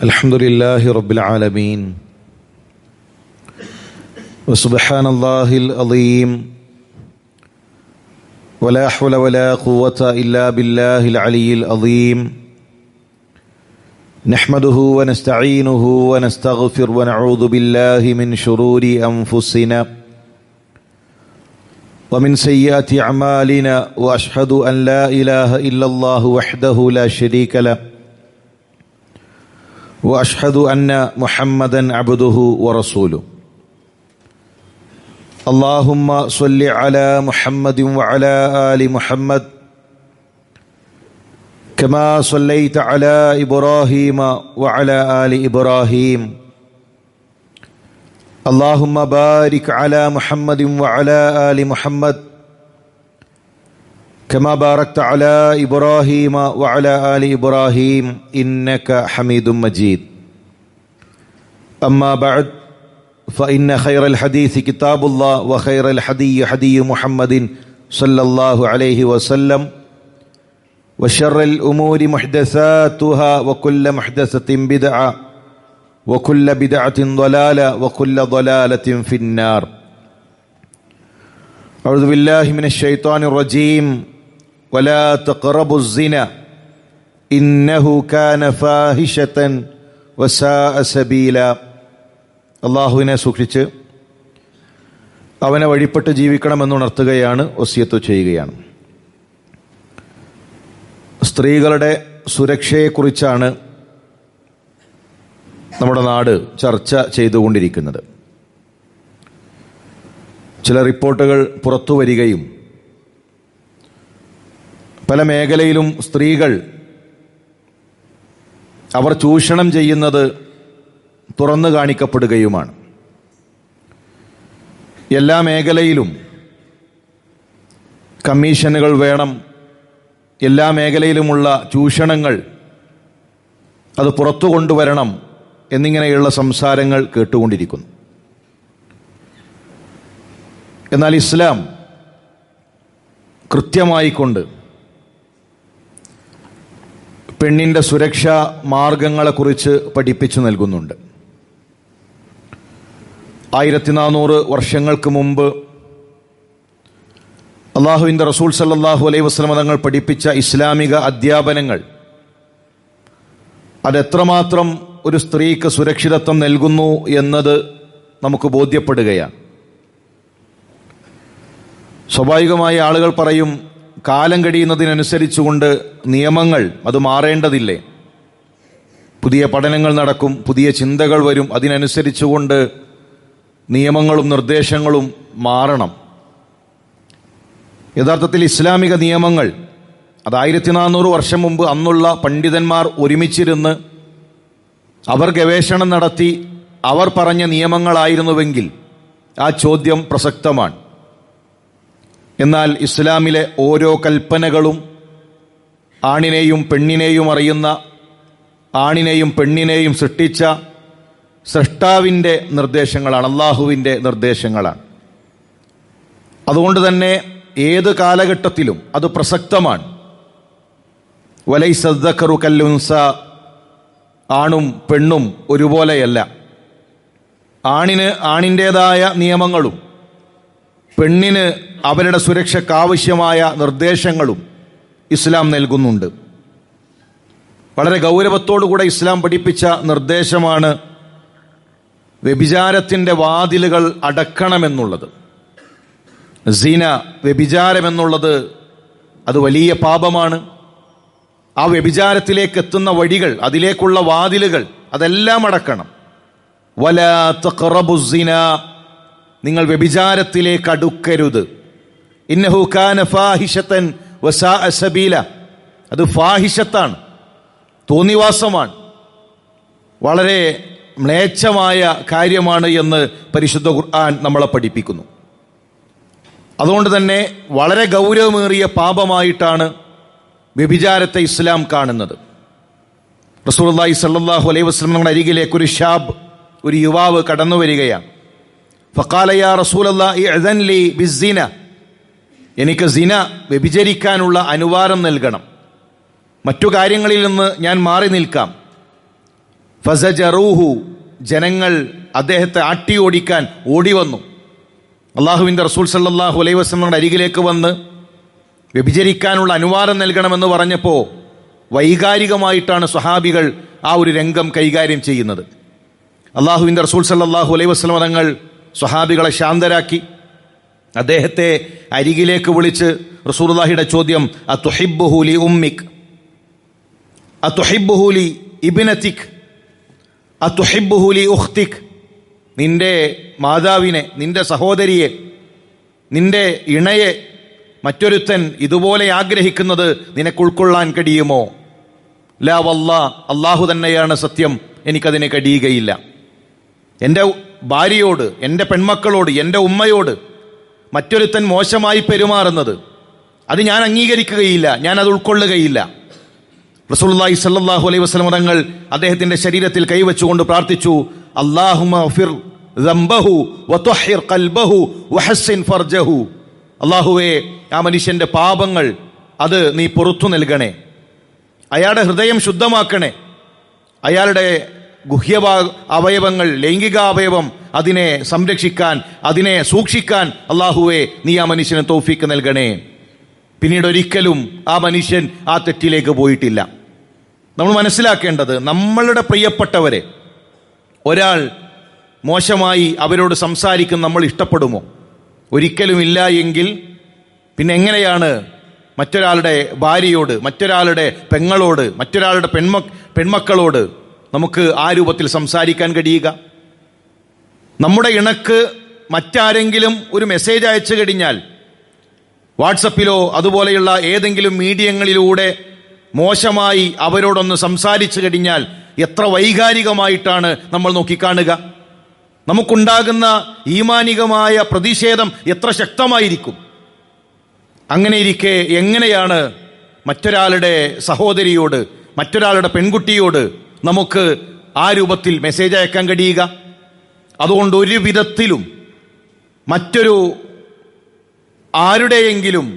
അൽഹംദുലില്ലാഹി റബ്ബിൽ ആലമീൻ വസുബ്ഹാനല്ലാഹിൽ അളീം വലാ ഹൗല വലാ ഖുവത ഇല്ലാ ബില്ലാഹിൽ അലിയിൽ അളീം നഹ്മദുഹു വനസ്തഈനുഹു വനസ്തഗ്ഫിർ വനഊദു ബില്ലാഹി മിൻ ശുറൂരി അൻഫുസിനാ ومن سيئات أعمالنا وأشهد أن لا إله إلا الله وحده لا شريك له وأشهد أن محمدا عبده ورسوله اللهم صل على محمد وعلى آل محمد كما صليت على إبراهيم وعلى آل إبراهيم اللهم بارك على محمد وعلى آل محمد كما باركت على إبراهيم وعلى آل إبراهيم إنك حميد مجيد أما بعد فإن خير الحديث كتاب الله وخير الهدي هدي محمد صلى الله عليه وسلم وشر الأمور محدثاتها وكل محدثة بدعة وكل بدعة ضلالة وكل ضلالة في النار أعوذ بالله من الشيطان الرجيم ولا تقربوا الزنا إنه كان فاحشة وساء سبيلا അള്ളാഹുവിനെ സൂക്ഷിച്ച് അവനെ വഴിപ്പെട്ട് ജീവിക്കണമെന്നുണർത്തുകയാണ് വസിയത്ത് ചെയ്യുകയാണ്. സ്ത്രീകളുടെ സുരക്ഷയെക്കുറിച്ചാണ് നമ്മുടെ നാട് ചർച്ച ചെയ്തുകൊണ്ടിരിക്കുന്നത്. ചില റിപ്പോർട്ടുകൾ പുറത്തു വരികയും പല മേഖലയിലും സ്ത്രീകൾ അവർ ചൂഷണം ചെയ്യുന്നത് തുറന്നു കാണിക്കപ്പെടുകയുമാണ്. എല്ലാ മേഖലയിലും കമ്മീഷനുകൾ വേണം, എല്ലാ മേഖലയിലുമുള്ള ചൂഷണങ്ങൾ അത് പുറത്തു കൊണ്ടുവരണം എന്നിങ്ങനെയുള്ള സംസാരങ്ങൾ കേട്ടുകൊണ്ടിരിക്കുന്നു. എന്നാൽ ഇസ്ലാം കൃത്യമായിക്കൊണ്ട് പെണ്ണിൻ്റെ സുരക്ഷാ മാർഗങ്ങളെക്കുറിച്ച് പഠിപ്പിച്ചു നൽകുന്നുണ്ട്. 1400 വർഷങ്ങൾക്ക് മുമ്പ് അള്ളാഹുവിൻ്റെ റസൂൽ സല്ലല്ലാഹു അലൈഹി വസല്ലം തങ്ങൾ പഠിപ്പിച്ച ഇസ്ലാമിക അധ്യാപനങ്ങൾ അതെത്രമാത്രം ഒരു സ്ത്രീക്ക് സുരക്ഷിതത്വം നൽകുന്നു എന്നത് നമുക്ക് ബോധ്യപ്പെടുകയാണ്. സ്വാഭാവികമായി ആളുകൾ പറയും, കാലം കഴിയുന്നതിനനുസരിച്ചുകൊണ്ട് നിയമങ്ങൾ അത് മാറേണ്ടതില്ലേ? പുതിയ പഠനങ്ങൾ നടക്കും, പുതിയ ചിന്തകൾ വരും, അതിനനുസരിച്ചുകൊണ്ട് നിയമങ്ങളും നിർദ്ദേശങ്ങളും മാറണം. യഥാർത്ഥത്തിൽ ഇസ്ലാമിക നിയമങ്ങൾ അത് 1400 വർഷം മുമ്പ് അന്നുള്ള പണ്ഡിതന്മാർ ഒരുമിച്ചിരുന്ന് അവർ ഗവേഷണം നടത്തി അവർ പറഞ്ഞ നിയമങ്ങളായിരുന്നുവെങ്കിൽ ആ ചോദ്യം പ്രസക്തമാണ്. എന്നാൽ ഇസ്ലാമിലെ ഓരോ കൽപ്പനകളും ആണിനെയും പെണ്ണിനെയും അറിയുന്ന, ആണിനെയും പെണ്ണിനെയും സൃഷ്ടിച്ച സൃഷ്ടാവിൻ്റെ നിർദ്ദേശങ്ങളാണ്, അള്ളാഹുവിൻ്റെ നിർദ്ദേശങ്ങളാണ്. അതുകൊണ്ട് തന്നെ ഏത് കാലഘട്ടത്തിലും അത് പ്രസക്തമാണ്. വലൈസ ദക്കറു കല്ലുൻസ, ആണും പെണ്ണും ഒരുപോലെയല്ല. ആണിന് ആണിൻ്റേതായ നിയമങ്ങളും പെണ്ണിന് അവരുടെ സുരക്ഷയ്ക്കാവശ്യമായ നിർദ്ദേശങ്ങളും ഇസ്ലാം നൽകുന്നുണ്ട്. വളരെ ഗൗരവത്തോടുകൂടെ ഇസ്ലാം പഠിപ്പിച്ച നിർദ്ദേശമാണ് വ്യഭിചാരത്തിൻ്റെ വാതിലുകൾ അടക്കണമെന്നുള്ളത്. സിന, വ്യഭിചാരമെന്നുള്ളത് അത് വലിയ പാപമാണ്. ആ വ്യഭിചാരത്തിലേക്ക് എത്തുന്ന വഴികൾ, അതിലേക്കുള്ള വാതിലുകൾ അതെല്ലാം അടക്കണം. വലാ തഖറബുസ് സിന, നിങ്ങൾ വ്യഭിചാരത്തിലേക്ക് അടുക്കരുത്. ഇന്നഹു കാന ഫാഹിഷതൻ വസാഅ സബീല, അത് ഫാഹിഷത്താണ്, തോന്നിവാസമാണ്, വളരെ മ്ലേച്ഛമായ കാര്യമാണ് എന്ന് പരിശുദ്ധ ഖുർആൻ നമ്മളെ പഠിപ്പിക്കുന്നു. അതുകൊണ്ട് തന്നെ വളരെ ഗൗരവമേറിയ പാപമായിട്ടാണ് വ്യഭിചാരത്തെ ഇസ്ലാം കാണുന്നത്. റസൂലുള്ളാഹി സ്വല്ലല്ലാഹു അലൈഹി വസല്ലമയുടെ അരികിലേക്ക് ഒരു ഷാബ്, ഒരു യുവാവ് കടന്നു വരികയാണ്. ഫഖാല യാ റസൂലല്ലാഹി ഇഅ്ദൻ ലി ബിസ്സിന, എനിക്ക് സിന, വ്യഭിചരിക്കാനുള്ള അനുവാദം നൽകണം. മറ്റു കാര്യങ്ങളിൽ നിന്ന് ഞാൻ മാറി നിൽക്കാം. ഫസജറൂഹു, ജനങ്ങൾ അദ്ദേഹത്തെ ആട്ടി ഓടിക്കാൻ ഓടി വന്നു. അള്ളാഹുവിൻ്റെ റസൂൽ സല്ലല്ലാഹു അലൈഹി വസല്ലമയുടെ അരികിലേക്ക് വന്ന് വ്യഭിചരിക്കാനുള്ള അനുവാദം നൽകണമെന്ന് പറഞ്ഞപ്പോൾ വൈകാരികമായിട്ടാണ് സ്വഹാബികൾ ആ ഒരു രംഗം കൈകാര്യം ചെയ്യുന്നത്. അള്ളാഹുവിൻ്റെ റസൂൽ സല്ലല്ലാഹു അലൈഹി വസല്ലമ തങ്ങൾ സ്വഹാബികളെ ശാന്തരാക്കി. അദ്ദേഹത്തെ അരികിലേക്ക് വിളിച്ച് റസൂലുള്ളാഹിയുടെ ചോദ്യം, അതുഹിബ്ബുഹു ലി ഉമ്മിക്, അതുഹിബ്ബുഹു ലി ഇബ്നതിക്, അതുഹിബ്ബുഹു ലി ഉഖ്തിക്, നിന്റെ മാതാവിനെ, നിന്റെ സഹോദരിയെ, നിന്റെ ഇണയെ മറ്റൊരുത്തൻ ഇതുപോലെ ആഗ്രഹിക്കുന്നത് നിനക്ക് ഉൾക്കൊള്ളാൻ കഴിയുമോ? ലാ വല്ലാ, അള്ളാഹു തന്നെയാണ് സത്യം, എനിക്കതിനെ കഴിയുകയില്ല. എൻ്റെ ഭാര്യയോട്, എൻ്റെ പെൺമക്കളോട്, എൻ്റെ ഉമ്മയോട് മറ്റൊരുത്തൻ മോശമായി പെരുമാറുന്നത് അത് ഞാൻ അംഗീകരിക്കുകയില്ല, ഞാൻ അത് ഉൾക്കൊള്ളുകയില്ല. റസൂലുള്ളാഹി സ്വല്ലല്ലാഹു അലൈഹി വസല്ലം തങ്ങൾ അദ്ദേഹത്തിൻ്റെ ശരീരത്തിൽ കൈവച്ചുകൊണ്ട് പ്രാർത്ഥിച്ചു, അല്ലാഹുമ്മ ഗഫിർ ദംബഹു വതുഹിർ ഖൽബഹു വഹസ്സിൻ ഫർജഹു. അല്ലാഹുവേ, ആ മനുഷ്യൻ്റെ പാപങ്ങൾ അത് നീ പുറത്തു നൽകണേ, അയാളുടെ ഹൃദയം ശുദ്ധമാക്കണേ, അയാളുടെ അവയവങ്ങൾ, ലൈംഗികാവയവം, അതിനെ സംരക്ഷിക്കാൻ, അതിനെ സൂക്ഷിക്കാൻ അല്ലാഹുവേ നീ ആ മനുഷ്യന് തൗഫീക്ക് നൽകണേ. പിന്നീട് ഒരിക്കലും ആ മനുഷ്യൻ ആ തെറ്റിലേക്ക് പോയിട്ടില്ല. നമ്മൾ മനസ്സിലാക്കേണ്ടത്, നമ്മളുടെ പ്രിയപ്പെട്ടവരെ ഒരാൾ മോശമായി അവരോട് സംസാരിക്കും നമ്മൾ ഇഷ്ടപ്പെടുമോ? ഒരിക്കലും ഇല്ല. എങ്കിൽ പിന്നെ എങ്ങനെയാണ് മറ്റൊരാളുടെ ഭാര്യയോട്, മറ്റൊരാളുടെ പെങ്ങളോട്, മറ്റൊരാളുടെ പെൺമക്കളോട് നമുക്ക് ആ രൂപത്തിൽ സംസാരിക്കാൻ കഴിയുക? നമ്മുടെ ഇണക്ക് മറ്റാരെങ്കിലും ഒരു മെസ്സേജ് അയച്ചു കഴിഞ്ഞാൽ, വാട്സപ്പിലോ അതുപോലെയുള്ള ഏതെങ്കിലും മീഡിയങ്ങളിലൂടെ മോശമായി അവരോടൊന്ന് സംസാരിച്ചു കഴിഞ്ഞാൽ എത്ര വൈകാരികമായിട്ടാണ് നമ്മൾ നോക്കിക്കാണുക? നമുക്കുണ്ടാകുന്ന ഈമാനികമായ പ്രതിഷേധം എത്ര ശക്തമായിരിക്കും? അങ്ങനെയിരിക്കെ എങ്ങനെയാണ് മറ്റൊരാളുടെ സഹോദരിയോട്, മറ്റൊരാളുടെ പെൺകുട്ടിയോട് നമുക്ക് ആ രൂപത്തിൽ മെസ്സേജ് അയക്കാൻ കഴിയുക? അതുകൊണ്ട് ഒരു വിധത്തിലും മറ്റൊരു ആരുടെയെങ്കിലും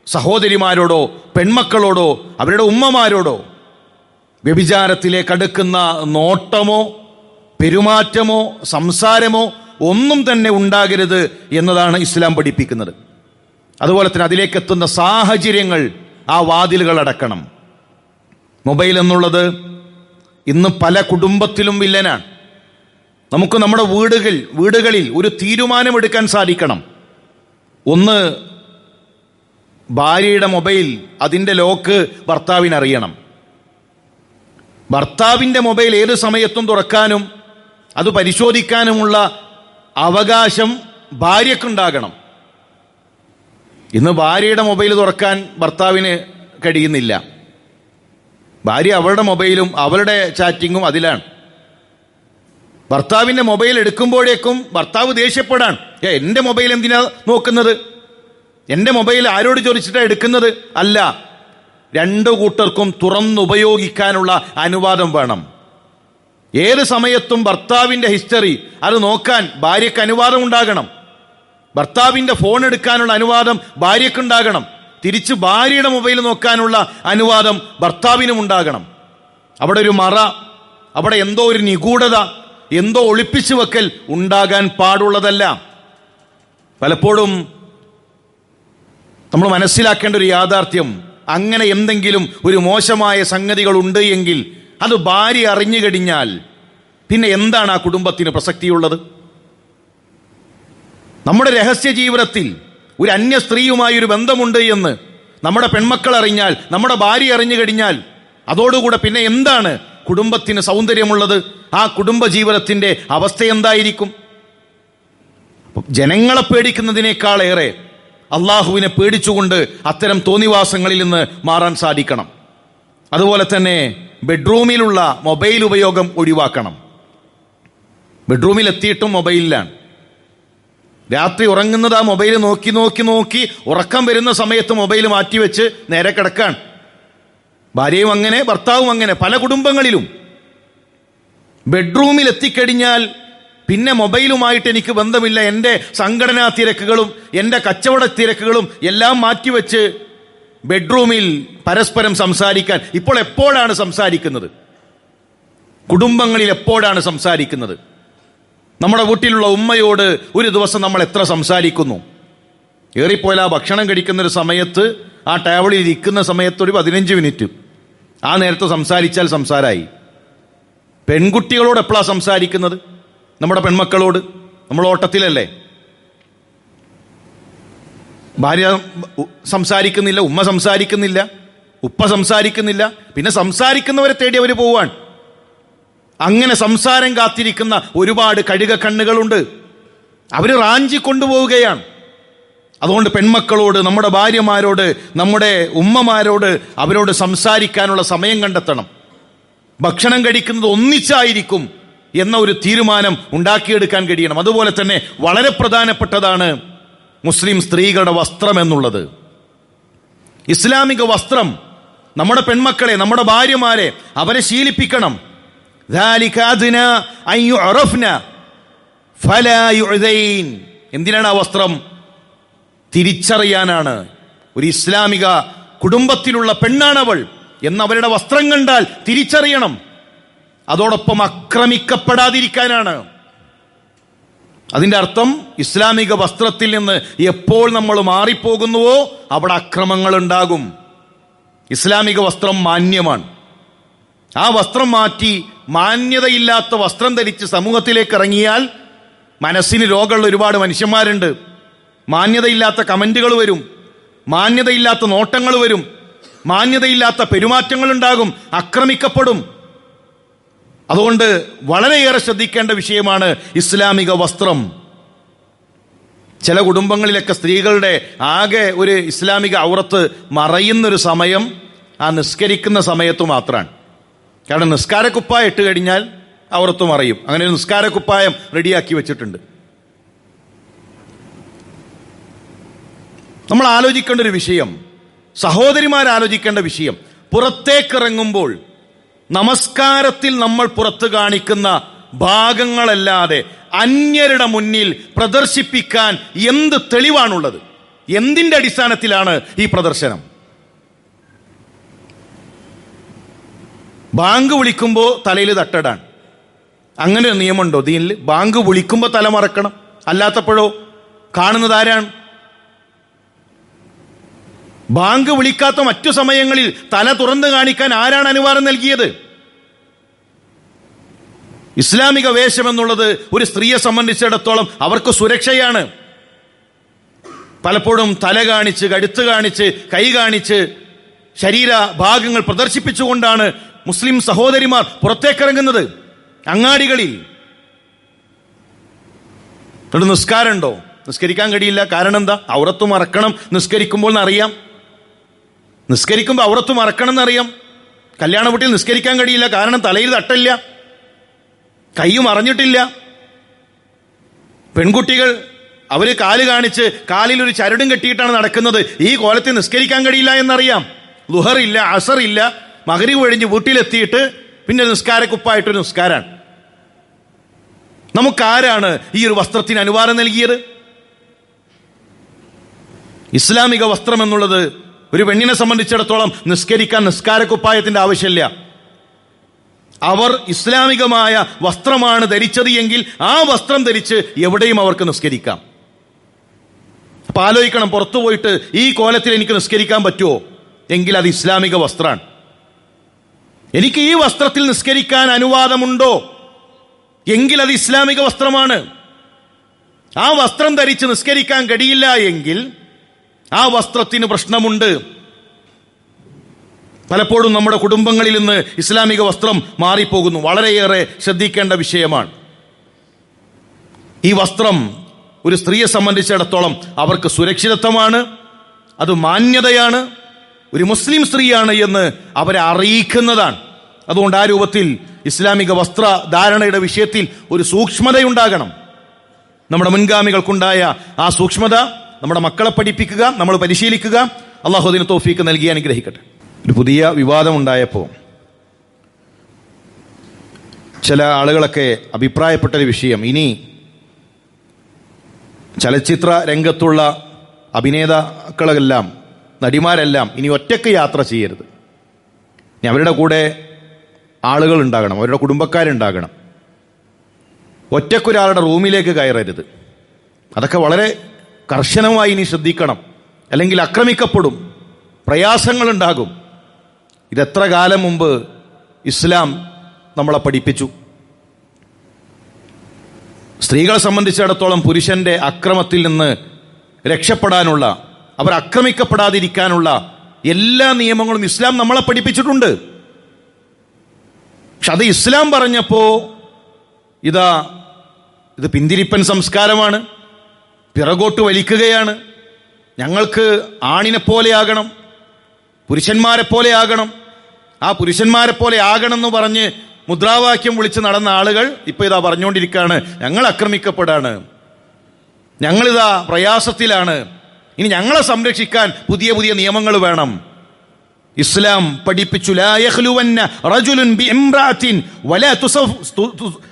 സഹോദരിമാരോടോ പെൺമക്കളോടോ അവരുടെ ഉമ്മമാരോടോ വ്യഭിചാരത്തിലേക്ക് അടുക്കുന്ന നോട്ടമോ പെരുമാറ്റമോ സംസാരമോ ഒന്നും തന്നെ ഉണ്ടാകരുത് എന്നതാണ് ഇസ്ലാം പഠിപ്പിക്കുന്നത്. അതുപോലെ തന്നെ അതിലേക്ക് എത്തുന്ന സാഹചര്യങ്ങൾ, ആ വാതിലുകൾ അടക്കണം. മൊബൈൽ എന്നുള്ളത് ഇന്ന് പല കുടുംബത്തിലും വില്ലനാണ്. നമുക്ക് നമ്മുടെ വീടുകളിൽ ഒരു തീരുമാനമെടുക്കാൻ സാധിക്കണം. ഒന്ന്, ഭാര്യയുടെ മൊബൈൽ, അതിൻ്റെ ലോക്ക് ഭർത്താവിനറിയണം. ഭർത്താവിൻ്റെ മൊബൈൽ ഏത് സമയത്തും തുറക്കാനും അത് പരിശോധിക്കാനുമുള്ള അവകാശം ഭാര്യക്കുണ്ടാകണം. ഇന്ന് ഭാര്യയുടെ മൊബൈൽ തുറക്കാൻ ഭർത്താവിന് കഴിയുന്നില്ല. ഭാര്യ അവളുടെ മൊബൈലും അവളുടെ ചാറ്റിങ്ങും അതിലാണ്. ഭർത്താവിൻ്റെ മൊബൈൽ എടുക്കുമ്പോഴേക്കും ഭർത്താവ് ദേഷ്യപ്പെടാൻ, എൻ്റെ മൊബൈൽ എന്തിനാ നോക്കുന്നത്, എൻ്റെ മൊബൈൽ ആരോട് ചോദിച്ചിട്ടാണ് എടുക്കുന്നത്? അല്ല, രണ്ടു കൂട്ടർക്കും തുറന്നുപയോഗിക്കാനുള്ള അനുവാദം വേണം. ഏത് സമയത്തും ഭർത്താവിൻ്റെ ഹിസ്റ്ററി അത് നോക്കാൻ ഭാര്യയ്ക്ക് അനുവാദം ഉണ്ടാകണം. ഭർത്താവിൻ്റെ ഫോൺ എടുക്കാനുള്ള അനുവാദം ഭാര്യയ്ക്കുണ്ടാകണം. തിരിച്ച് ഭാര്യയുടെ മൊബൈൽ നോക്കാനുള്ള അനുവാദം ഭർത്താവിനും ഉണ്ടാകണം. അവിടെ ഒരു മറ, അവിടെ എന്തോ ഒരു നിഗൂഢത, എന്തോ ഒളിപ്പിച്ചു വെക്കൽ ഉണ്ടാകാൻ പാടുള്ളതല്ല. പലപ്പോഴും നമ്മൾ മനസ്സിലാക്കേണ്ട ഒരു യാഥാർത്ഥ്യം, അങ്ങനെ എന്തെങ്കിലും ഒരു മോശമായ സംഗതികൾ ഉണ്ട് എങ്കിൽ അത് ഭാര്യ അറിഞ്ഞു കഴിഞ്ഞാൽ പിന്നെ എന്താണ് ആ കുടുംബത്തിന് പ്രസക്തിയുള്ളത്? നമ്മുടെ രഹസ്യ ജീവിതത്തിൽ ഒരു അന്യ സ്ത്രീയുമായി ഒരു ബന്ധമുണ്ട് എന്ന് നമ്മുടെ പെൺമക്കൾ അറിഞ്ഞാൽ, നമ്മുടെ ഭാര്യ അറിഞ്ഞു കഴിഞ്ഞാൽ അതോടുകൂടെ പിന്നെ എന്താണ് കുടുംബത്തിന് സൗന്ദര്യമുള്ളത്? ആ കുടുംബ ജീവിതത്തിൻ്റെ അവസ്ഥ എന്തായിരിക്കും? ജനങ്ങളെ പേടിക്കുന്നതിനേക്കാളേറെ അള്ളാഹുവിനെ പേടിച്ചുകൊണ്ട് അത്തരം തോന്നിവാസങ്ങളിൽ നിന്ന് മാറാൻ സാധിക്കണം. അതുപോലെ തന്നെ ബെഡ്റൂമിലുള്ള മൊബൈൽ ഉപയോഗം ഒഴിവാക്കണം. ബെഡ്റൂമിൽ എത്തിയിട്ടും മൊബൈലിലാണ്. രാത്രി ഉറങ്ങുന്നത് ആ മൊബൈൽ നോക്കി നോക്കി നോക്കി ഉറക്കം വരുന്ന സമയത്ത് മൊബൈൽ മാറ്റിവെച്ച് നേരെ കിടക്കാൻ. ഭാര്യയും അങ്ങനെ, ഭർത്താവും അങ്ങനെ, പല കുടുംബങ്ങളിലും. ബെഡ്റൂമിൽ എത്തിക്കഴിഞ്ഞാൽ പിന്നെ മൊബൈലുമായിട്ട് എനിക്ക് ബന്ധമില്ല, എൻ്റെ സംഘടനാ തിരക്കുകളും എൻ്റെ കച്ചവട തിരക്കുകളും എല്ലാം മാറ്റിവെച്ച് ബെഡ്റൂമിൽ പരസ്പരം സംസാരിക്കാൻ ഇപ്പോൾ എപ്പോഴാണ് സംസാരിക്കുന്നത്? കുടുംബങ്ങളിൽ എപ്പോഴാണ് സംസാരിക്കുന്നത്? നമ്മുടെ വീട്ടിലുള്ള ഉമ്മയോട് ഒരു ദിവസം നമ്മൾ എത്ര സംസാരിക്കുന്നു? ഏറിപ്പോയാൽ ആ ഭക്ഷണം കഴിക്കുന്നൊരു സമയത്ത്, ആ ടേബിളിൽ ഇരിക്കുന്ന സമയത്ത് ഒരു 15 മിനിറ്റ് ആ നേരത്തെ സംസാരിച്ചാൽ സംസാരമായി. പെൺകുട്ടികളോട് എപ്പോഴാണ് സംസാരിക്കുന്നത്? നമ്മുടെ പെൺമക്കളോട് നമ്മൾ ഓട്ടത്തിലല്ലേ? ഭാര്യ സംസാരിക്കുന്നില്ല, ഉമ്മ സംസാരിക്കുന്നില്ല, ഉപ്പ സംസാരിക്കുന്നില്ല, പിന്നെ സംസാരിക്കുന്നവരെ തേടി അവർ പോവാൻ. അങ്ങനെ സംസാരം കാത്തിരിക്കുന്ന ഒരുപാട് കഴുക കണ്ണുകളുണ്ട്. അവർ റാഞ്ചി കൊണ്ടുപോവുകയാണ്. അതുകൊണ്ട് പെൺമക്കളോട്, നമ്മുടെ ഭാര്യമാരോട്, നമ്മുടെ ഉമ്മമാരോട് അവരോട് സംസാരിക്കാനുള്ള സമയം കണ്ടെത്തണം. ഭക്ഷണം കഴിക്കുന്നത് ഒന്നിച്ചായിരിക്കും എന്ന ഒരു തീരുമാനം ഉണ്ടാക്കിയെടുക്കാൻ കഴിയണം. അതുപോലെ തന്നെ വളരെ പ്രധാനപ്പെട്ടതാണ് മുസ്ലിം സ്ത്രീകളുടെ വസ്ത്രം എന്നുള്ളത്. ഇസ്ലാമിക വസ്ത്രം നമ്മുടെ പെൺമക്കളെ, നമ്മുടെ ഭാര്യമാരെ അവരെ ശീലിപ്പിക്കണം. എന്തിനാണ് ആ വസ്ത്രം? തിരിച്ചറിയാനാണ്. ഒരു ഇസ്ലാമിക കുടുംബത്തിലുള്ള പെണ്ണാണവൾ എന്നവരുടെ വസ്ത്രം കണ്ടാൽ തിരിച്ചറിയണം. അതോടൊപ്പം ആക്രമിക്കപ്പെടാതിരിക്കാനാണ്. അതിൻ്റെ അർത്ഥം ഇസ്ലാമിക വസ്ത്രത്തിൽ നിന്ന് എപ്പോൾ നമ്മൾ മാറിപ്പോകുന്നുവോ അവിടെ അക്രമങ്ങൾ ഉണ്ടാകും. ഇസ്ലാമിക വസ്ത്രം മാന്യമാണ്. ആ വസ്ത്രം മാറ്റി മാന്യതയില്ലാത്ത വസ്ത്രം ധരിച്ച് സമൂഹത്തിലേക്ക് ഇറങ്ങിയാൽ മനസ്സിന് രോഗമുള്ള ഒരുപാട് മനുഷ്യന്മാരുണ്ട്. മാന്യതയില്ലാത്ത കമന്റുകൾ വരും, മാന്യതയില്ലാത്ത നോട്ടങ്ങൾ വരും, മാന്യതയില്ലാത്ത പെരുമാറ്റങ്ങൾ ഉണ്ടാകും, ആക്രമിക്കപ്പെടും. അതുകൊണ്ട് വളരെയേറെ ശ്രദ്ധിക്കേണ്ട വിഷയമാണ് ഇസ്ലാമിക വസ്ത്രം. ചില കുടുംബങ്ങളിലൊക്കെ സ്ത്രീകളുടെ ആകെ ഒരു ഇസ്ലാമിക ഔറത്ത് മറയുന്നൊരു സമയം ആ നിസ്കരിക്കുന്ന സമയത്ത് മാത്രമാണ്. കാരണം നിസ്കാരക്കുപ്പായം ഇട്ട് കഴിഞ്ഞാൽ ഔറത്ത് മറയും. അങ്ങനെ ഒരു നിസ്കാരക്കുപ്പായം റെഡിയാക്കി വെച്ചിട്ടുണ്ട്. നമ്മൾ ആലോചിക്കേണ്ട ഒരു വിഷയം, സഹോദരിമാർ ആലോചിക്കേണ്ട വിഷയം, പുറത്തേക്കിറങ്ങുമ്പോൾ നമസ്കാരത്തിൽ നമ്മൾ പുറത്ത് കാണിക്കുന്ന ഭാഗങ്ങളല്ലാതെ അന്യരുടെ മുന്നിൽ പ്രദർശിപ്പിക്കാൻ എന്ത് തെളിവാണുള്ളത്? എന്തിന്റെ അടിസ്ഥാനത്തിലാണ് ഈ പ്രദർശനം? ബാങ്ക് വിളിക്കുമ്പോൾ തലയിൽ തട്ടടാൻ അങ്ങനെ ഒരു നിയമമുണ്ടോ ദീനിൽ? ബാങ്ക് വിളിക്കുമ്പോൾ തല മറക്കണം, അല്ലാത്തപ്പോഴോ? കാണുന്നത് ആരാണ്? ബാങ്ക് വിളിക്കാത്ത മറ്റു സമയങ്ങളിൽ തല തുറന്നു കാണിക്കാൻ ആരാണ് അനുവാദം നൽകിയത്? ഇസ്ലാമിക വേഷം എന്നുള്ളത് ഒരു സ്ത്രീയെ സംബന്ധിച്ചിടത്തോളം അവർക്ക് സുരക്ഷയാണ്. പലപ്പോഴും തല കാണിച്ച്, കഴുത്ത് കാണിച്ച്, കൈ കാണിച്ച്, ശരീര ഭാഗങ്ങൾ പ്രദർശിപ്പിച്ചുകൊണ്ടാണ് മുസ്ലിം സഹോദരിമാർ പുറത്തേക്കിറങ്ങുന്നത് അങ്ങാടികളിൽ. നിസ്കാരമുണ്ടോ? നിസ്കരിക്കാൻ കഴിയില്ല. കാരണം എന്താ? ഔറത്ത് മറക്കണം നിസ്കരിക്കുമ്പോൾ എന്നറിയാം. നിസ്കരിക്കുമ്പോൾ ഔറത്ത് മറക്കണം എന്നറിയാം. കല്യാണ വീട്ടിൽ നിസ്കരിക്കാൻ കഴിയില്ല, കാരണം തലയിൽ തട്ടില്ല, കൈയും അറിഞ്ഞിട്ടില്ല. പെൺകുട്ടികൾ അവര് കാല് കാണിച്ച് കാലിൽ ഒരു ചരടും കെട്ടിയിട്ടാണ് നടക്കുന്നത്. ഈ കോലത്തിൽ നിസ്കരിക്കാൻ കഴിയില്ല എന്നറിയാം. ളുഹറില്ല, അസറില്ല, മഗ്രിബ് കഴിഞ്ഞ് വീട്ടിലെത്തിയിട്ട് പിന്നെ നിസ്കാരക്കുപ്പായിട്ടൊരു നിസ്കാരാണ്. നമുക്കാരാണ് ഈ ഒരു വസ്ത്രത്തിന് അനുവാദം നൽകിയത്? ഇസ്ലാമിക വസ്ത്രം എന്നുള്ളത് ഒരു പെണ്ണിനെ സംബന്ധിച്ചിടത്തോളം നിസ്കരിക്കാൻ നിസ്കാരക്കുപ്പായത്തിന്റെ ആവശ്യമില്ല. അവർ ഇസ്ലാമികമായ വസ്ത്രമാണ് ധരിച്ചത് എങ്കിൽ ആ വസ്ത്രം ധരിച്ച് എവിടെയും അവർക്ക് നിസ്കരിക്കാം. അപ്പൊ ആലോചിക്കണം, പുറത്തു പോയിട്ട് ഈ കോലത്തിൽ എനിക്ക് നിസ്കരിക്കാൻ പറ്റുമോ? എങ്കിൽ അത് ഇസ്ലാമിക വസ്ത്രമാണ്. എനിക്ക് ഈ വസ്ത്രത്തിൽ നിസ്കരിക്കാൻ അനുവാദമുണ്ടോ? എങ്കിൽ അത് ഇസ്ലാമിക വസ്ത്രമാണ്. ആ വസ്ത്രം ധരിച്ച് നിസ്കരിക്കാൻ കഴിയില്ല എങ്കിൽ ആ വസ്ത്രത്തിന് പ്രശ്നമുണ്ട്. പലപ്പോഴും നമ്മുടെ കുടുംബങ്ങളിൽ നിന്ന് ഇസ്ലാമിക വസ്ത്രം മാറിപ്പോകുന്നു. വളരെയേറെ ശ്രദ്ധിക്കേണ്ട വിഷയമാണ്. ഈ വസ്ത്രം ഒരു സ്ത്രീയെ സംബന്ധിച്ചിടത്തോളം അവർക്ക് സുരക്ഷിതത്വമാണ്, അത് മാന്യതയാണ്, ഒരു മുസ്ലിം സ്ത്രീയാണ് എന്ന് അവരെ അറിയിക്കുന്നതാണ്. അതുകൊണ്ട് ആ രൂപത്തിൽ ഇസ്ലാമിക വസ്ത്രധാരണയുടെ വിഷയത്തിൽ ഒരു സൂക്ഷ്മതയുണ്ടാകണം. നമ്മുടെ മുൻഗാമികൾക്കുണ്ടായ ആ സൂക്ഷ്മത നമ്മുടെ മക്കളെ പഠിപ്പിക്കുക, നമ്മൾ പരിശീലിക്കുക. അള്ളാഹു അതിന് തൗഫീക്ക് നൽകി അനുഗ്രഹിക്കട്ടെ. ഒരു പുതിയ വിവാദമുണ്ടായപ്പോൾ ചില ആളുകളൊക്കെ അഭിപ്രായപ്പെട്ടൊരു വിഷയം, ഇനി ചലച്ചിത്ര രംഗത്തുള്ള അഭിനേതാക്കളെല്ലാം നടിമാരെല്ലാം ഇനി ഒറ്റയ്ക്ക് യാത്ര ചെയ്യരുത്. ഇനി അവരുടെ കൂടെ ആളുകൾ ഉണ്ടാകണം, അവരുടെ കുടുംബക്കാരുണ്ടാകണം. ഒറ്റയ്ക്കൊരാളുടെ റൂമിലേക്ക് കയറരുത്. അതൊക്കെ വളരെ കർശനമായി ഇനി ശ്രദ്ധിക്കണം, അല്ലെങ്കിൽ ആക്രമിക്കപ്പെടും, പ്രയാസങ്ങളുണ്ടാകും. ഇതെത്ര കാലം മുമ്പ് ഇസ്ലാം നമ്മളെ പഠിപ്പിച്ചു. സ്ത്രീകളെ സംബന്ധിച്ചിടത്തോളം പുരുഷന്റെ അക്രമത്തിൽ നിന്ന് രക്ഷപ്പെടാനുള്ള, അവർ ആക്രമിക്കപ്പെടാതിരിക്കാനുള്ള എല്ലാ നിയമങ്ങളും ഇസ്ലാം നമ്മളെ പഠിപ്പിച്ചിട്ടുണ്ട്. പക്ഷെ അത് ഇസ്ലാം പറഞ്ഞപ്പോൾ ഇത് പിന്തിരിപ്പൻ സംസ്കാരമാണ്, പിറകോട്ട് വലിക്കുകയാണ്. ഞങ്ങൾക്ക് ആണിനെ പോലെയാകണം, പുരുഷന്മാരെ പോലെയാകണം, ആ പുരുഷന്മാരെ പോലെ ആകണമെന്ന് പറഞ്ഞ് മുദ്രാവാക്യം വിളിച്ച് നടന്ന ആളുകൾ ഇപ്പോൾ ഇതാ പറഞ്ഞുകൊണ്ടിരിക്കുകയാണ്, ഞങ്ങൾ ആക്രമിക്കപ്പെടാണ്, ഞങ്ങളിതാ പ്രയാസത്തിലാണ്, ഇനി ഞങ്ങളെ സംരക്ഷിക്കാൻ പുതിയ പുതിയ നിയമങ്ങൾ വേണം. ഇസ്ലാം പഠിപ്പിച്ചു, ലാ യഖ്ലുവന്ന റജുലുൻ ബിഇംറഅത്തിൻ വലാ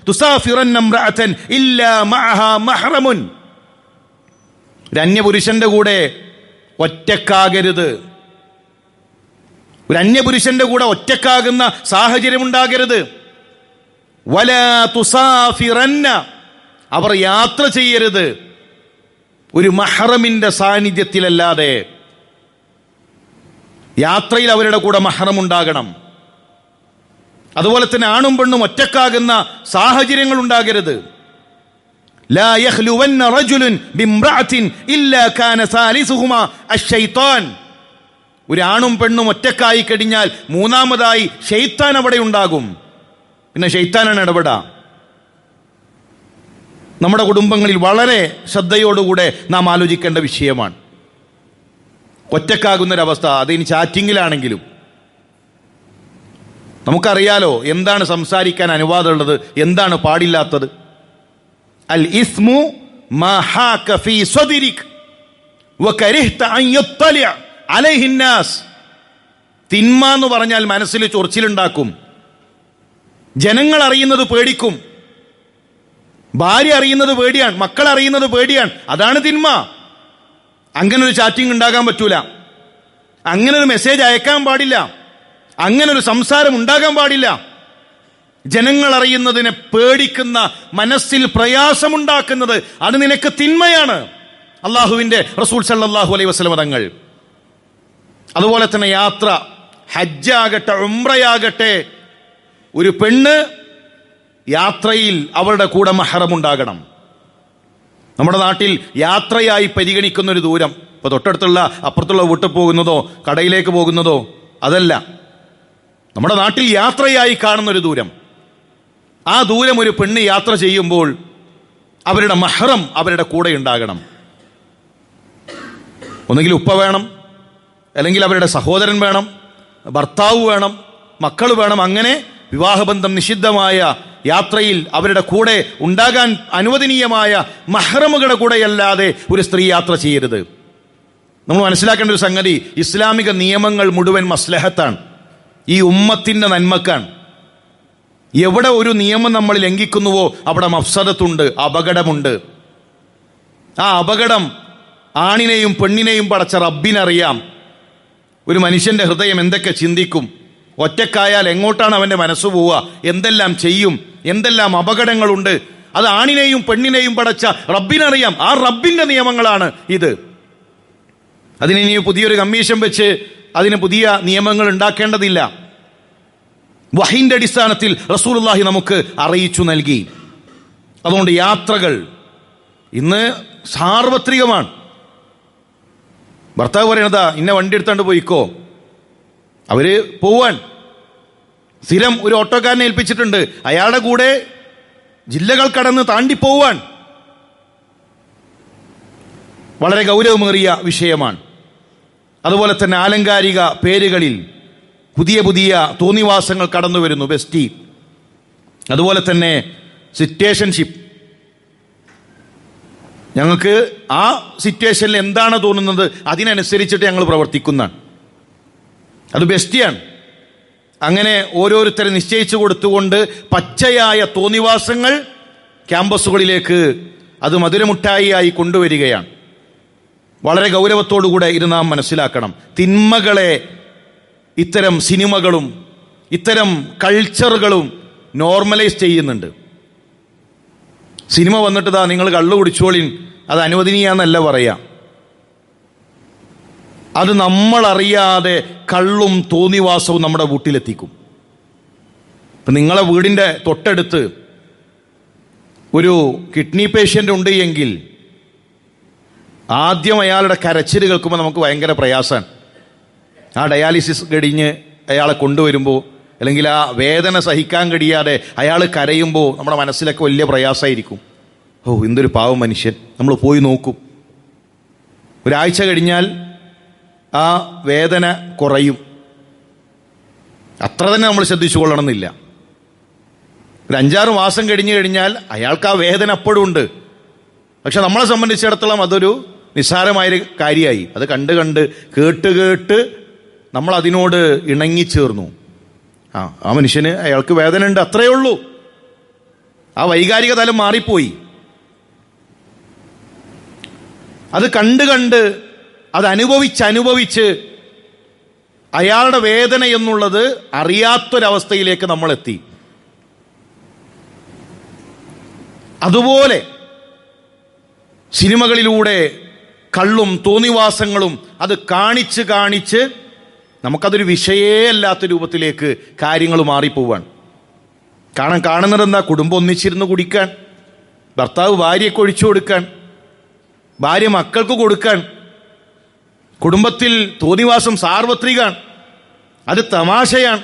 തുസാഫിറന്ന ഇംറഅതൻ ഇല്ലാ മഅഹാ മഹ്റമുൻ. ഒരു അന്യപുരുഷന്റെ കൂടെ ഒറ്റക്കാകരുത്, ഒരു അന്യപുരുഷന്റെ കൂടെ ഒറ്റക്കാകുന്ന സാഹചര്യം ഉണ്ടാകരുത്. വലാ തുസാഫിറന്ന, അവർ യാത്ര ചെയ്യരുത് ഒരു മഹ്റമിന്റെ സാന്നിധ്യത്തിലല്ലാതെ. യാത്രയിൽ അവരുടെ കൂടെ മഹ്റം ഉണ്ടാകണം. അതുപോലെ തന്നെ ആണും പെണ്ണും ഒറ്റക്കാകുന്ന സാഹചര്യങ്ങൾ ഉണ്ടാകരുത്. ലാ യഖ്ലുവന്ന റജുലുൻ ബിംറഅത്തിൻ ഇല്ലാ കാന സാലിസുഹുമാ അശ്ശൈത്താൻ. ഒരു ആണും പെണ്ണും ഒറ്റക്കായി കഴിഞ്ഞാൽ മൂന്നാമതായി ശൈത്താൻ അവിടെ ഉണ്ടാകും. പിന്നെ ശൈത്താനാണ് ഇടപെടുക. നമ്മുടെ കുടുംബങ്ങളിൽ വളരെ ശ്രദ്ധയോടുകൂടെ നാം ആലോചിക്കേണ്ട വിഷയമാണ് ഒറ്റക്കാകുന്നൊരവസ്ഥ. അതിന് ചാറ്റിങ്ങിലാണെങ്കിലും നമുക്കറിയാലോ എന്താണ് സംസാരിക്കാൻ അനുവാദമുള്ളത്, എന്താണ് പാടില്ലാത്തത്. അൽ ഇസ്മു മാ ഹാക ഫീ സദ്രിക് വകരിഹ്ത അൻ യത്തലിഅ അലൈഹി നാസ്. തിന്മ എന്ന് പറഞ്ഞാൽ മനസ്സിൽ ചൊറിച്ചിലുണ്ടാക്കും, ജനങ്ങൾ അറിയുന്നത് പേടിക്കും, ഭാര്യ അറിയുന്നത് പേടിയാണ്, മക്കൾ അറിയുന്നത് പേടിയാണ്, അതാണ് തിന്മ. അങ്ങനൊരു ചാറ്റിംഗ് ഉണ്ടാകാൻ പറ്റൂല, അങ്ങനൊരു മെസ്സേജ് അയക്കാൻ പാടില്ല, അങ്ങനൊരു സംസാരം ഉണ്ടാകാൻ പാടില്ല. ജനങ്ങൾ അറിയുന്നതിനെ പേടിക്കുന്ന, മനസ്സിൽ പ്രയാസമുണ്ടാക്കുന്നത് അത് നിനക്ക് തിന്മയാണ്. അള്ളാഹുവിന്റെ റസൂൽ സല്ലല്ലാഹു അലൈഹി വസല്ലം തങ്ങൾ. അതുപോലെ തന്നെ യാത്ര, ഹജ്ജാകട്ടെ ഉംറയാകട്ടെ, ഒരു പെണ്ണ് യാത്രയിൽ അവരുടെ കൂടെ മഹ്റം ഉണ്ടാകണം. നമ്മുടെ നാട്ടിൽ യാത്രയായി പരിഗണിക്കുന്ന ഒരു ദൂരം, ഇപ്പൊ തൊട്ടടുത്തുള്ള അപ്പുറത്തുള്ള വീട്ടിൽ പോകുന്നതോ കടയിലേക്ക് പോകുന്നതോ അതല്ല. നമ്മുടെ നാട്ടിൽ യാത്രയായി കാണുന്നൊരു ദൂരം, ആ ദൂരം ഒരു പെണ്ണ് യാത്ര ചെയ്യുമ്പോൾ അവരുടെ മഹ്റം അവരുടെ കൂടെ ഉണ്ടാകണം. ഒന്നുകിൽ ഉപ്പ വേണം, അല്ലെങ്കിൽ അവരുടെ സഹോദരൻ വേണം, ഭർത്താവ് വേണം, മക്കൾ വേണം. അങ്ങനെ വിവാഹബന്ധം നിഷിദ്ധമായ യാത്രയിൽ അവരുടെ കൂടെ ഉണ്ടാകാൻ അനുവദനീയമായ മഹ്റമുകളുടെ കൂടെയല്ലാതെ ഒരു സ്ത്രീ യാത്ര ചെയ്യരുത്. നമ്മൾ മനസ്സിലാക്കേണ്ട ഒരു സംഗതി, ഇസ്ലാമിക നിയമങ്ങൾ മുഴുവൻ മസ്ലഹത്താണ്, ഈ ഉമ്മത്തിൻ്റെ നന്മക്കാണ്. എവിടെ ഒരു നിയമം നമ്മൾ ലംഘിക്കുന്നുവോ അവിടെ മഫ്സദത്തുണ്ട്, അപകടമുണ്ട്. ആ അപകടം ആണിനെയും പെണ്ണിനെയും പടച്ച റബ്ബിനറിയാം. ഒരു മനുഷ്യന്റെ ഹൃദയം എന്തൊക്കെ ചിന്തിക്കും, ഒറ്റക്കായാൽ എങ്ങോട്ടാണ് അവൻ്റെ മനസ്സ് പോവുക, എന്തെല്ലാം ചെയ്യും, എന്തെല്ലാം അപകടങ്ങളുണ്ട്, അത് ആണിനെയും പെണ്ണിനെയും പടച്ച റബ്ബിനറിയാം. ആ റബ്ബിന്റെ നിയമങ്ങളാണ് ഇത്. അതിന് ഇനി പുതിയൊരു കമ്മീഷൻ വെച്ച് അതിന് പുതിയ നിയമങ്ങൾ ഉണ്ടാക്കേണ്ടതില്ല. വഹീന്റെ അടിസ്ഥാനത്തിൽ റസൂലുള്ളാഹി നമുക്ക് അറിയിച്ചു നൽകി. അതുകൊണ്ട് യാത്രകൾ ഇന്ന് സാർവത്രികമാണ്. ഭർത്താവ് പറയണതാ ഇന്ന വണ്ടി എടുത്താണ്ട് പോയിക്കോ, അവര് പോവാൻ സ്ഥിരം ഒരു ഓട്ടോക്കാരനെ ഏൽപ്പിച്ചിട്ടുണ്ട്, അയാളുടെ കൂടെ ജില്ലകൾ കടന്ന് താണ്ടി പോവാൻ. വളരെ ഗൗരവമേറിയ വിഷയമാണ്. അതുപോലെ തന്നെ ആലങ്കാരിക പേരുകളിൽ പുതിയ പുതിയ തോന്നിവാസങ്ങൾ കടന്നു വരുന്നു. ബെസ്റ്റി, അതുപോലെ തന്നെ സിറ്റുവേഷൻഷിപ്പ്. ഞങ്ങൾക്ക് ആ സിറ്റുവേഷനിൽ എന്താണ് തോന്നുന്നത് അതിനനുസരിച്ചിട്ട് ഞങ്ങൾ പ്രവർത്തിക്കുന്നതാണ്. അത് ബെസ്റ്റിയാണ്. അങ്ങനെ ഓരോരുത്തരെ നിശ്ചയിച്ചു കൊടുത്തുകൊണ്ട് പച്ചയായ തോന്നിവാസങ്ങൾ ക്യാമ്പസുകളിലേക്ക് അത് മധുരമുട്ടായിയായി കൊണ്ടുവരികയാണ്. വളരെ ഗൗരവത്തോടുകൂടെ ഇത് നാം മനസ്സിലാക്കണം. തിന്മകളെ ഇത്തരം സിനിമകളും ഇത്തരം കൾച്ചറുകളും നോർമലൈസ് ചെയ്യുന്നുണ്ട്. സിനിമ വന്നിട്ട് നിങ്ങൾ കള്ളു കുടിച്ചോളിൻ, അത് അനുവദനീയാന്നല്ല പറയാം. അത് നമ്മളറിയാതെ കള്ളും തോന്നിവാസവും നമ്മുടെ വീട്ടിലെത്തിക്കും. ഇപ്പം നിങ്ങളെ വീടിൻ്റെ തൊട്ടടുത്ത് ഒരു കിഡ്നി പേഷ്യൻ്റ് ഉണ്ട് എങ്കിൽ ആദ്യം അയാളുടെ കരച്ചിൽ കേൾക്കുമ്പോൾ നമുക്ക് ഭയങ്കര പ്രയാസമാണ്. ആ ഡയാലിസിസ് കഴിഞ്ഞ് അയാളെ കൊണ്ടുവരുമ്പോൾ, അല്ലെങ്കിൽ ആ വേദന സഹിക്കാൻ കഴിയാതെ അയാൾ കരയുമ്പോൾ നമ്മുടെ മനസ്സിലൊക്കെ വലിയ പ്രയാസമായിരിക്കും. ഓ, എന്തൊരു പാവം മനുഷ്യൻ. നമ്മൾ പോയി നോക്കും. ഒരാഴ്ച കഴിഞ്ഞാൽ ആ വേദന കുറയും. അത്ര തന്നെ നമ്മൾ ശ്രദ്ധിച്ചു കൊള്ളണമെന്നില്ല. ഒരു 5-6 മാസം കഴിഞ്ഞു കഴിഞ്ഞാൽ അയാൾക്ക് ആ വേദന അപ്പോഴും ഉണ്ട്. പക്ഷെ നമ്മളെ സംബന്ധിച്ചിടത്തോളം അതൊരു നിസ്സാരമായൊരു കാര്യമായി. അത് കണ്ട് കണ്ട് കേട്ട് നമ്മൾ അതിനോട് ഇണങ്ങിച്ചേർന്നു. ആ മനുഷ്യന് അയാൾക്ക് വേദന ഉണ്ട്, അത്രയേ ഉള്ളൂ. ആ വൈകാരിക തലം മാറിപ്പോയി. അത് കണ്ട് അത് അനുഭവിച്ച് അയാളുടെ വേദന എന്നുള്ളത് അറിയാത്തൊരവസ്ഥയിലേക്ക് നമ്മൾ എത്തി. അതുപോലെ സിനിമകളിലൂടെ കള്ളും തോന്നിവാസങ്ങളും അത് കാണിച്ച് നമുക്കതൊരു വിഷയേ അല്ലാത്ത രൂപത്തിലേക്ക് കാര്യങ്ങൾ മാറിപ്പോവാൻ. കാണുന്നതെന്താ? കുടുംബം ഒന്നിച്ചിരുന്ന് കുടിക്കാൻ, ഭർത്താവ് ഭാര്യയ്ക്ക് ഒഴിച്ചു കൊടുക്കാൻ, ഭാര്യ മക്കൾക്ക് കൊടുക്കാൻ, കുടുംബത്തിൽ തോന്നിവാസം സാർവത്രികാണ്, അത് തമാശയാണ്.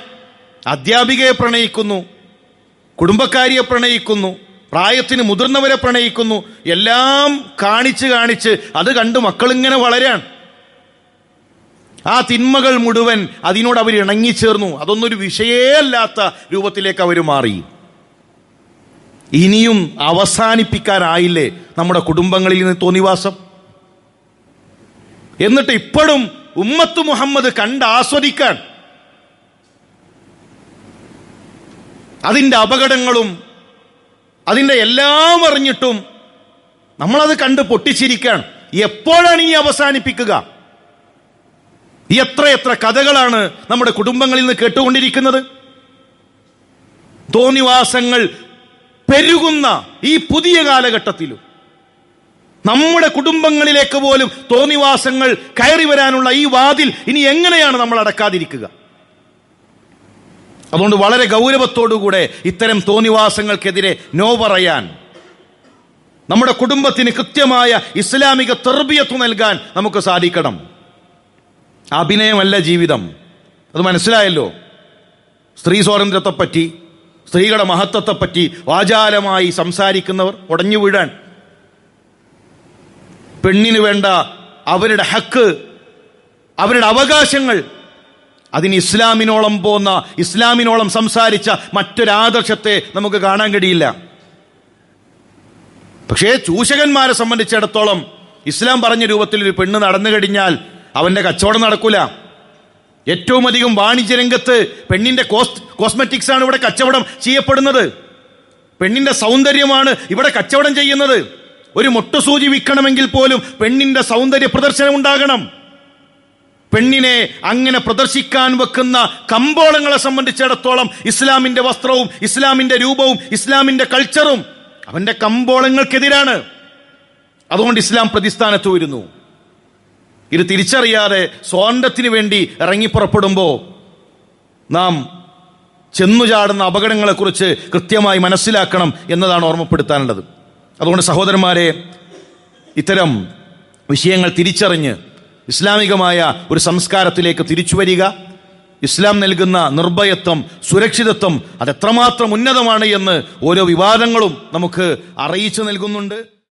അധ്യാപികയെ പ്രണയിക്കുന്നു, കുടുംബക്കാരിയെ പ്രണയിക്കുന്നു, പ്രായത്തിന് മുതിർന്നവരെ പ്രണയിക്കുന്നു. എല്ലാം കാണിച്ച് അത് കണ്ട് മക്കളിങ്ങനെ വളരാൻ. ആ തിന്മകൾ മുഴുവൻ അതിനോട് അവർ ഇണങ്ങിച്ചേർന്നു. അതൊന്നൊരു വിഷയേ അല്ലാത്ത രൂപത്തിലേക്ക് അവർ മാറി. ഇനിയും അവസാനിപ്പിക്കാനായില്ലേ നമ്മുടെ കുടുംബങ്ങളിൽ നിന്ന് തോന്നിവാസം? എന്നിട്ട് ഇപ്പോഴും ഉമ്മത്ത് മുഹമ്മദ് ആസ്വദിക്കാൻ, അതിൻ്റെ അപകടങ്ങളും അതിൻ്റെ എല്ലാം അറിഞ്ഞിട്ടും നമ്മളത് കണ്ട് പൊട്ടിച്ചിരിക്കാൻ. എപ്പോഴാണ് ഈ അവസാനിപ്പിക്കുക? എത്ര കഥകളാണ് നമ്മുടെ കുടുംബങ്ങളിൽ നിന്ന് കേട്ടുകൊണ്ടിരിക്കുന്നത്. തോന്നിവാസങ്ങൾ പെരുകുന്ന ഈ പുതിയ കാലഘട്ടത്തിലും നമ്മുടെ കുടുംബങ്ങളിലേക്ക് പോലും തോന്നിവാസങ്ങൾ കയറി വരാനുള്ള ഈ വാതിൽ ഇനി എങ്ങനെയാണ് നമ്മൾ അടക്കാതിരിക്കുക? അതുകൊണ്ട് വളരെ ഗൗരവത്തോടുകൂടെ ഇത്തരം തോന്നിവാസങ്ങൾക്കെതിരെ നോ പറയാൻ, നമ്മുടെ കുടുംബത്തിന് കൃത്യമായ ഇസ്ലാമിക തർബിയത്ത് നൽകാൻ നമുക്ക് സാധിക്കണം. അഭിനയമല്ല ജീവിതം, അത് മനസ്സിലായല്ലോ. സ്ത്രീ സ്വാതന്ത്ര്യത്തെപ്പറ്റി, സ്ത്രീകളുടെ മഹത്വത്തെപ്പറ്റി വാചാലമായി സംസാരിക്കുന്നവർ ഉടഞ്ഞു വീഴാൻ. പെണ്ണിന് വേണ്ട അവരുടെ ഹക്ക്, അവരുടെ അവകാശങ്ങൾ, അതിന് ഇസ്ലാമിനോളം സംസാരിച്ച മറ്റൊരാദർശത്തെ നമുക്ക് കാണാൻ കഴിയില്ല. പക്ഷേ ചൂഷകന്മാരെ സംബന്ധിച്ചിടത്തോളം ഇസ്ലാം പറഞ്ഞ രൂപത്തിൽ ഒരു പെണ്ണ് നടന്നു കഴിഞ്ഞാൽ അവന്റെ കച്ചവടം നടക്കൂല. ഏറ്റവും അധികം വാണിജ്യരംഗത്ത് പെണ്ണിന്റെ കോസ്മെറ്റിക്സ് ആണ് ഇവിടെ കച്ചവടം ചെയ്യപ്പെടുന്നത്. പെണ്ണിന്റെ സൗന്ദര്യമാണ് ഇവിടെ കച്ചവടം ചെയ്യുന്നത്. ഒരു മുട്ടുസൂചി വിൽക്കണമെങ്കിൽ പോലും പെണ്ണിന്റെ സൗന്ദര്യ പ്രദർശനം ഉണ്ടാകണം. പെണ്ണിനെ അങ്ങനെ പ്രദർശിക്കാൻ വെക്കുന്ന കമ്പോളങ്ങളെ സംബന്ധിച്ചിടത്തോളം ഇസ്ലാമിന്റെ വസ്ത്രവും ഇസ്ലാമിന്റെ രൂപവും ഇസ്ലാമിന്റെ കൾച്ചറും അവന്റെ കമ്പോളങ്ങൾക്കെതിരാണ്. അതുകൊണ്ട് ഇസ്ലാം പ്രതിസ്ഥാനത്ത് വരുന്നു. ഇത് തിരിച്ചറിയാതെ സ്വാതന്ത്ര്യത്തിന് വേണ്ടി ഇറങ്ങിപ്പുറപ്പെടുമ്പോൾ നാം ചെന്നുചാടുന്ന അപകടങ്ങളെക്കുറിച്ച് കൃത്യമായി മനസ്സിലാക്കണം എന്നതാണ് ഓർമ്മപ്പെടുത്താനുള്ളത്. അതുകൊണ്ട് സഹോദരന്മാരെ, ഇത്തരം വിഷയങ്ങൾ തിരിച്ചറിഞ്ഞ് ഇസ്ലാമികമായ ഒരു സംസ്കാരത്തിലേക്ക് തിരിച്ചു വരിക. ഇസ്ലാം നൽകുന്ന നിർഭയത്വം, സുരക്ഷിതത്വം അതെത്രമാത്രം ഉന്നതമാണ് എന്ന് ഓരോ വിവാദങ്ങളും നമുക്ക് അറിയിച്ചു നൽകുന്നുണ്ട്.